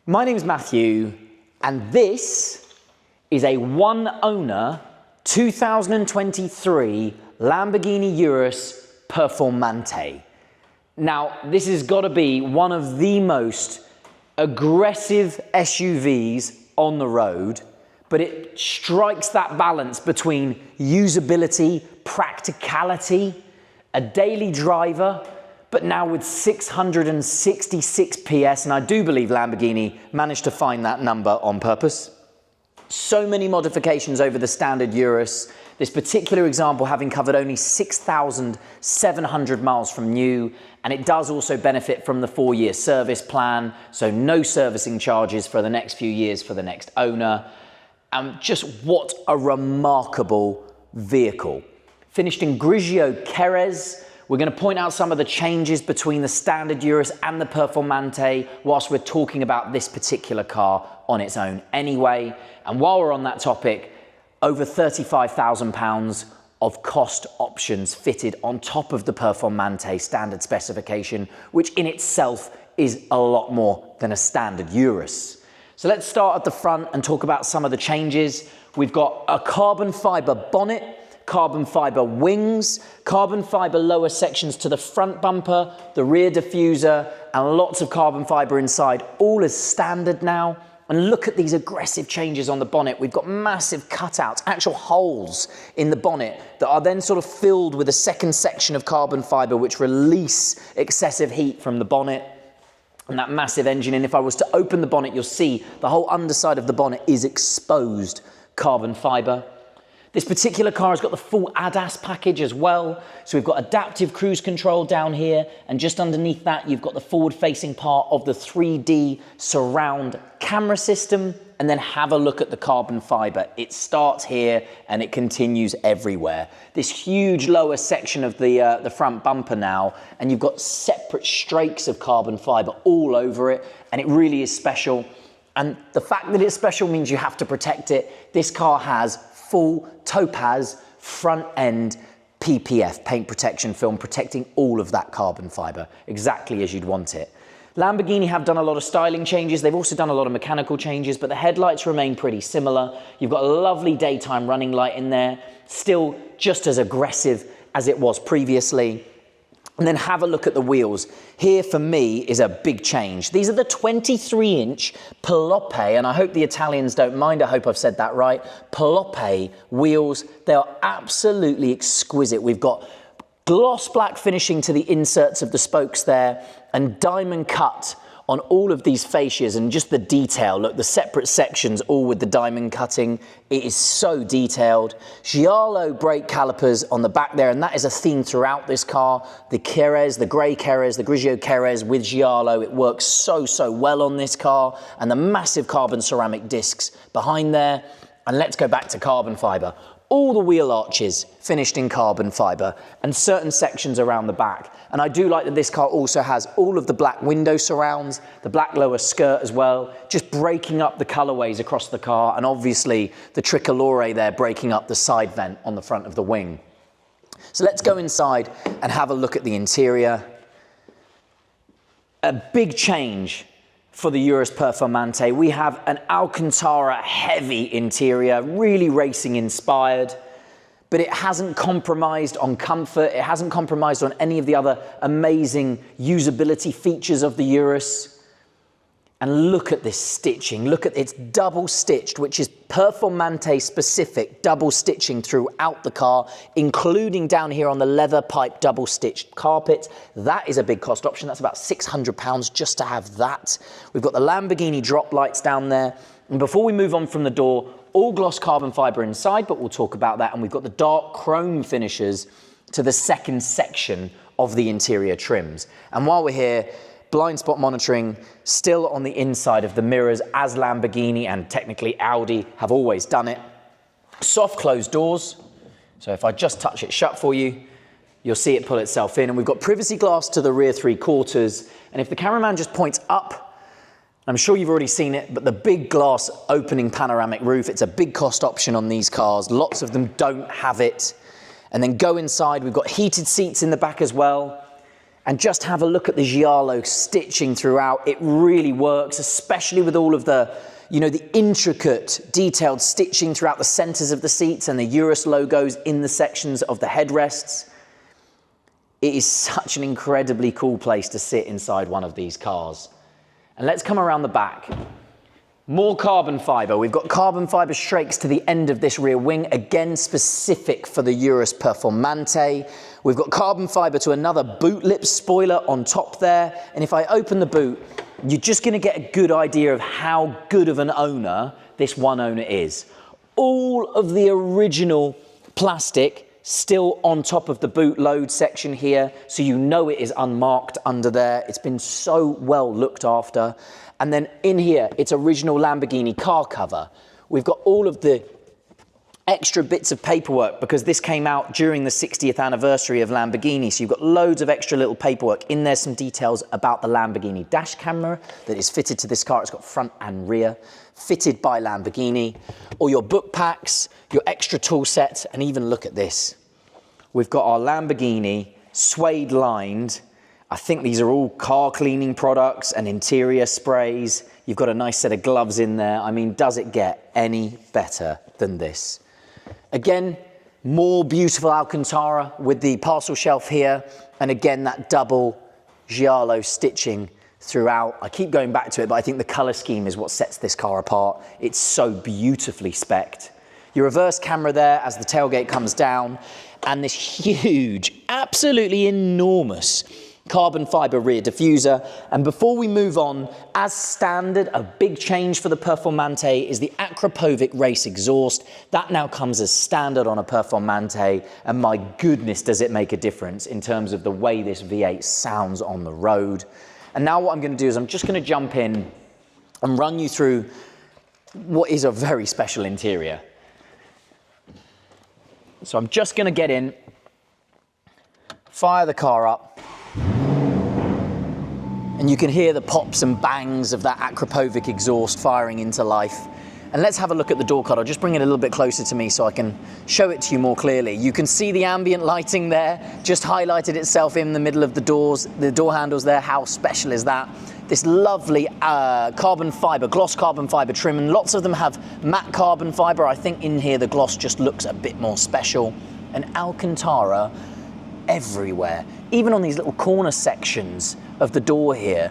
My name's Matthew, and this is a one-owner 2023 Lamborghini Urus Performante. Now, this has got to be one of the most aggressive SUVs on the road, but it strikes that balance between usability, practicality, a daily driver, but now with 666 PS, and I do believe Lamborghini managed to find that number on purpose. So many modifications over the standard Urus, this particular example having covered only 6,700 miles from new, and it does also benefit from the 4-year service plan, so no servicing charges for the next few years for the next owner. Just what a remarkable vehicle. Finished in Grigio Keres. We're going to point out some of the changes between the standard Urus and the Performante whilst we're talking about this particular car on its own anyway. And while we're on that topic, over £35,000 of cost options fitted on top of the Performante standard specification, which in itself is a lot more than a standard Urus. So let's start at the front and talk about some of the changes. We've got a carbon fiber bonnet, carbon fiber wings, carbon fiber lower sections to the front bumper, the rear diffuser, and lots of carbon fiber inside, all as standard now. And look at these aggressive changes on the bonnet. We've got massive cutouts, actual holes in the bonnet that are then sort of filled with a second section of carbon fiber which release excessive heat from the bonnet and that massive engine. And if I was to open the bonnet, you'll see the whole underside of the bonnet is exposed carbon fiber. This particular car has got the full ADAS package as well. So we've got adaptive cruise control down here, and just underneath that, you've got the forward-facing part of the 3D surround camera system, and then have a look at the carbon fiber. It starts here and it continues everywhere. This huge lower section of the front bumper now, and you've got separate strakes of carbon fiber all over it, and it really is special. And the fact that it's special means you have to protect it. This car has full topaz front end PPF, paint protection film, protecting all of that carbon fiber, exactly as you'd want it. Lamborghini have done a lot of styling changes. They've also done a lot of mechanical changes, but the headlights remain pretty similar. You've got a lovely daytime running light in there, still just as aggressive as it was previously. And then have a look at the wheels. Here for me is a big change. These are the 23-inch Pelope, and I hope the Italians don't mind, I hope I've said that right, Pelope wheels. They are absolutely exquisite. We've got gloss black finishing to the inserts of the spokes there, and diamond cut on all of these fascias, and just the detail. Look, the separate sections all with the diamond cutting. It is so detailed. Giallo brake calipers on the back there, and that is a theme throughout this car. The Keres, the grey Keres, the Grigio Keres with Giallo, it works so well on this car, and the massive carbon ceramic discs behind there. And let's go back to carbon fiber. All the wheel arches finished in carbon fiber, and certain sections around the back. And I do like that this car also has all of the black window surrounds, the black lower skirt as well, just breaking up the colorways across the car, and obviously the tricolore there breaking up the side vent on the front of the wing. So let's go inside and have a look at the interior. A big change for the Urus Performante. We have an Alcantara heavy interior, really racing inspired, but it hasn't compromised on comfort. It hasn't compromised on any of the other amazing usability features of the Urus. And look at this stitching. Look at it's double stitched, which is Performante specific double stitching throughout the car, including down here on the leather pipe double stitched carpet. That is a big cost option. That's about £600 just to have that. We've got the Lamborghini drop lights down there. And before we move on from the door, all gloss carbon fiber inside, but we'll talk about that. And we've got the dark chrome finishes to the second section of the interior trims. And while we're here, blind spot monitoring still on the inside of the mirrors, as Lamborghini and technically Audi have always done it. Soft closed doors. So if I just touch it shut for you, you'll see it pull itself in. And we've got privacy glass to the rear 3/4. And if the cameraman just points up, I'm sure you've already seen it, but the big glass opening panoramic roof, it's a big cost option on these cars. Lots of them don't have it. And then go inside, we've got heated seats in the back as well. And just have a look at the Giallo stitching throughout. It really works, especially with all of the, you know, the intricate, detailed stitching throughout the centers of the seats and the Urus logos in the sections of the headrests. It is such an incredibly cool place to sit inside one of these cars. And let's come around the back. More carbon fiber. We've got carbon fiber strakes to the end of this rear wing, again specific for the Urus Performante. We've got carbon fiber to another boot lip spoiler on top there. And if I open the boot, you're just going to get a good idea of how good of an owner this one owner is. All of the original plastic still on top of the boot load section here, so you know it is unmarked under there. It's been so well looked after. And then in here, it's original Lamborghini car cover. We've got all of the extra bits of paperwork because this came out during the 60th anniversary of Lamborghini. So you've got loads of extra little paperwork. In there, some details about the Lamborghini dash camera that is fitted to this car. It's got front and rear, fitted by Lamborghini. All your book packs, your extra tool set, and even look at this. We've got our Lamborghini suede lined. I think these are all car cleaning products and interior sprays. You've got a nice set of gloves in there. I mean, does it get any better than this? Again, more beautiful Alcantara with the parcel shelf here. And again, that double Giallo stitching throughout. I keep going back to it, but I think the color scheme is what sets this car apart. It's so beautifully specced. Your reverse camera there as the tailgate comes down, and this huge, absolutely enormous carbon fiber rear diffuser. And before we move on, as standard, a big change for the Performante is the Akrapovic race exhaust. That now comes as standard on a Performante, and my goodness, does it make a difference in terms of the way this V8 sounds on the road. And now what I'm going to do is I'm just going to jump in and run you through what is a very special interior. So I'm just going to get in, fire the car up, and you can hear the pops and bangs of that Akrapovic exhaust firing into life. And let's have a look at the door card. I'll just bring it a little bit closer to me so I can show it to you more clearly. You can see the ambient lighting there, just highlighted itself in the middle of the doors, the door handles there. How special is that? This lovely carbon fiber, gloss carbon fiber trim, and lots of them have matte carbon fiber. I think in here the gloss just looks a bit more special. And Alcantara everywhere, even on these little corner sections of the door here,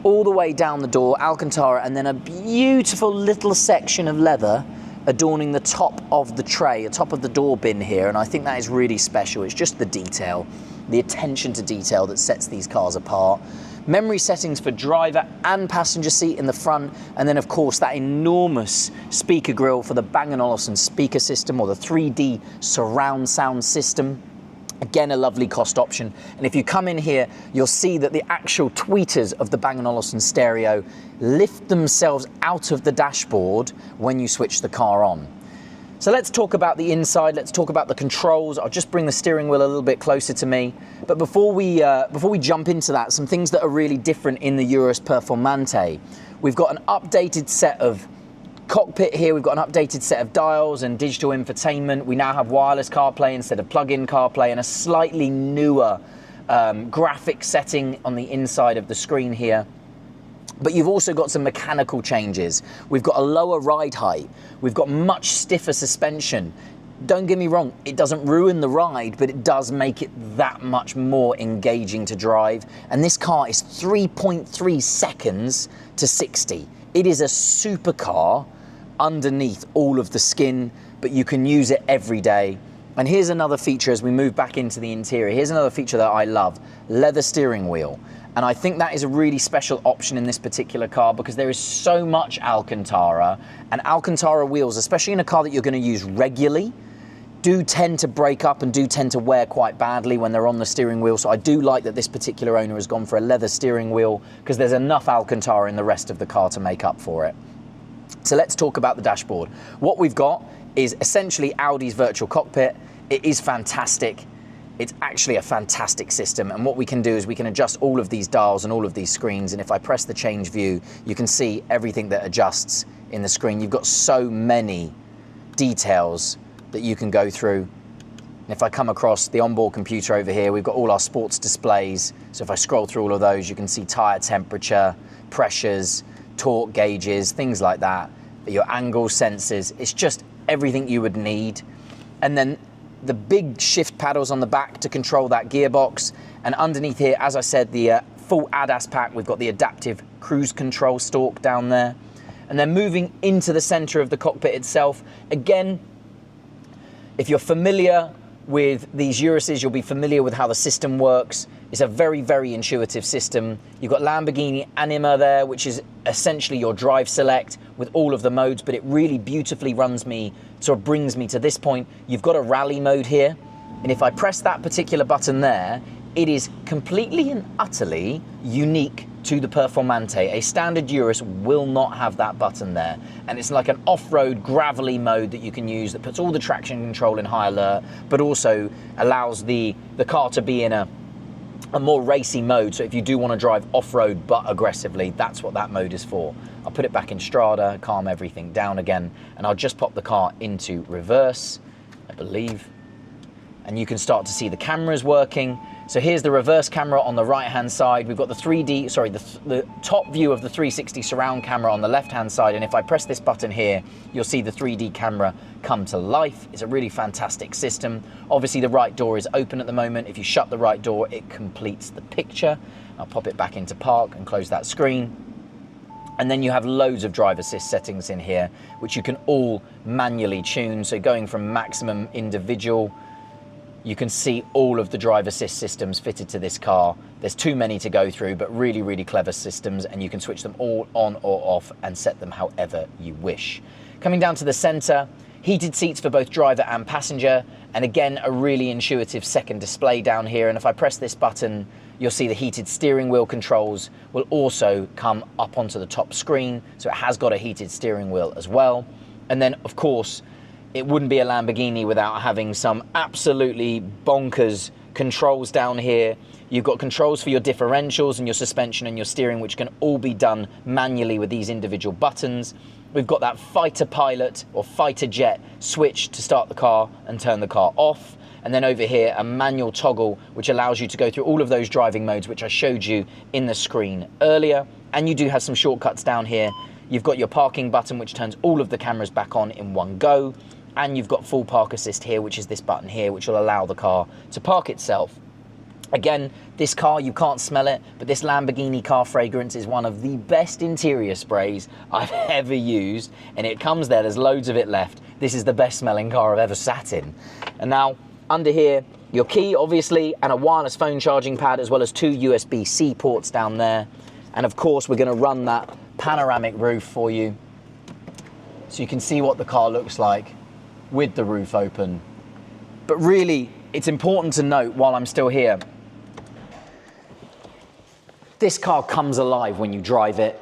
all the way down the door, Alcantara, and then a beautiful little section of leather adorning the top of the tray, the top of the door bin here, and I think that is really special. It's just the detail, the attention to detail that sets these cars apart. Memory settings for driver and passenger seat in the front, and then of course that enormous speaker grille for the Bang & Olufsen speaker system, or the 3D surround sound system. Again, a lovely cost option. And if you come in here, you'll see that the actual tweeters of the Bang & Olufsen stereo lift themselves out of the dashboard when you switch the car on. So let's talk about the inside. Let's talk about the controls. I'll just bring the steering wheel a little bit closer to me. But before we jump into that, some things that are really different in the Urus Performante. We've got an updated set of cockpit here. We've got an updated set of dials and digital infotainment. We now have wireless CarPlay instead of plug-in CarPlay, and a slightly newer graphic setting on the inside of the screen here. But you've also got some mechanical changes. We've got a lower ride height. We've got much stiffer suspension. Don't get me wrong, it doesn't ruin the ride, but it does make it that much more engaging to drive. And this car is 3.3 seconds to 60. It is a supercar underneath all of the skin, but you can use it every day. And here's another feature as we move back into the interior. Here's another feature that I love, leather steering wheel. And I think that is a really special option in this particular car because there is so much Alcantara, and Alcantara wheels, especially in a car that you're going to use regularly, do tend to break up and do tend to wear quite badly when they're on the steering wheel. So I do like that this particular owner has gone for a leather steering wheel because there's enough Alcantara in the rest of the car to make up for it. So let's talk about the dashboard. What we've got is essentially Audi's virtual cockpit. It is fantastic. It's actually a fantastic system. And what we can do is we can adjust all of these dials and all of these screens. And if I press the change view, you can see everything that adjusts in the screen. You've got so many details that you can go through. And if I come across the onboard computer over here, we've got all our sports displays. So if I scroll through all of those, you can see tire temperature, pressures, torque gauges, things like that, your angle sensors. It's just everything you would need. And then the big shift paddles on the back to control that gearbox. And underneath here, as I said, the full ADAS pack, we've got the adaptive cruise control stalk down there. And then moving into the center of the cockpit itself, again, if you're familiar with these Uruses, you'll be familiar with how the system works. It's a very, very intuitive system. You've got Lamborghini Anima there, which is essentially your drive select with all of the modes, but it really beautifully brings me to this point. You've got a rally mode here, and if I press that particular button there, it is completely and utterly unique to the Performante. A standard Urus will not have that button there. And it's like an off-road gravelly mode that you can use that puts all the traction control in high alert, but also allows the car to be in a more racy mode. So if you do want to drive off-road but aggressively, that's what that mode is for. I'll put it back in Strada, calm everything down again, and I'll just pop the car into reverse, I believe. And you can start to see the cameras working. So here's the reverse camera on the right-hand side. We've got the top view of the 360 surround camera on the left-hand side. And if I press this button here, you'll see the 3D camera come to life. It's a really fantastic system. Obviously, the right door is open at the moment. If you shut the right door, it completes the picture. I'll pop it back into park and close that screen. And then you have loads of drive assist settings in here, which you can all manually tune. So going from maximum individual, you can see all of the drive assist systems fitted to this car. There's too many to go through, but really, really clever systems, and you can switch them all on or off and set them however you wish. Coming down to the center, heated seats for both driver and passenger, and again, a really intuitive second display down here. And if I press this button, you'll see the heated steering wheel controls will also come up onto the top screen. So it has got a heated steering wheel as well. And then, of course, it wouldn't be a Lamborghini without having some absolutely bonkers controls down here. You've got controls for your differentials and your suspension and your steering, which can all be done manually with these individual buttons. We've got that fighter pilot or fighter jet switch to start the car and turn the car off. And then over here, a manual toggle, which allows you to go through all of those driving modes, which I showed you in the screen earlier. And you do have some shortcuts down here. You've got your parking button, which turns all of the cameras back on in one go. And you've got full park assist here, which is this button here, which will allow the car to park itself. Again, this car, you can't smell it, but this Lamborghini car fragrance is one of the best interior sprays I've ever used. And it comes there, there's loads of it left. This is the best smelling car I've ever sat in. And now, under here, your key, obviously, and a wireless phone charging pad, as well as 2 USB-C ports down there. And of course, we're gonna run that panoramic roof for you, so you can see what the car looks like with the roof open. But really, it's important to note while I'm still here, this car comes alive when you drive it.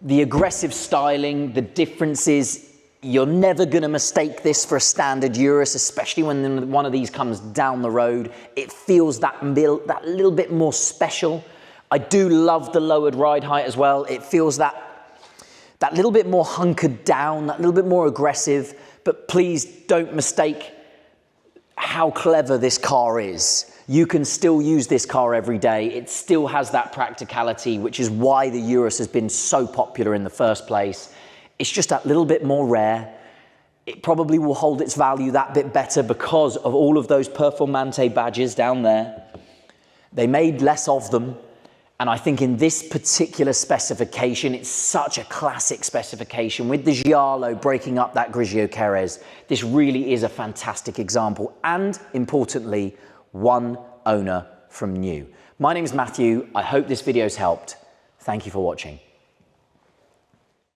The aggressive styling, the differences, you're never gonna mistake this for a standard Urus, especially when one of these comes down the road. It feels that little bit more special. I do love the lowered ride height as well. It feels that little bit more hunkered down, that little bit more aggressive. But please don't mistake how clever this car is. You can still use this car every day. It still has that practicality, which is why the Urus has been so popular in the first place. It's just that little bit more rare. It probably will hold its value that bit better because of all of those Performante badges down there. They made less of them. And I think in this particular specification, it's such a classic specification with the Giallo breaking up that Grigio Keres. This really is a fantastic example and, importantly, one owner from new. My name is Matthew. I hope this video's helped. Thank you for watching.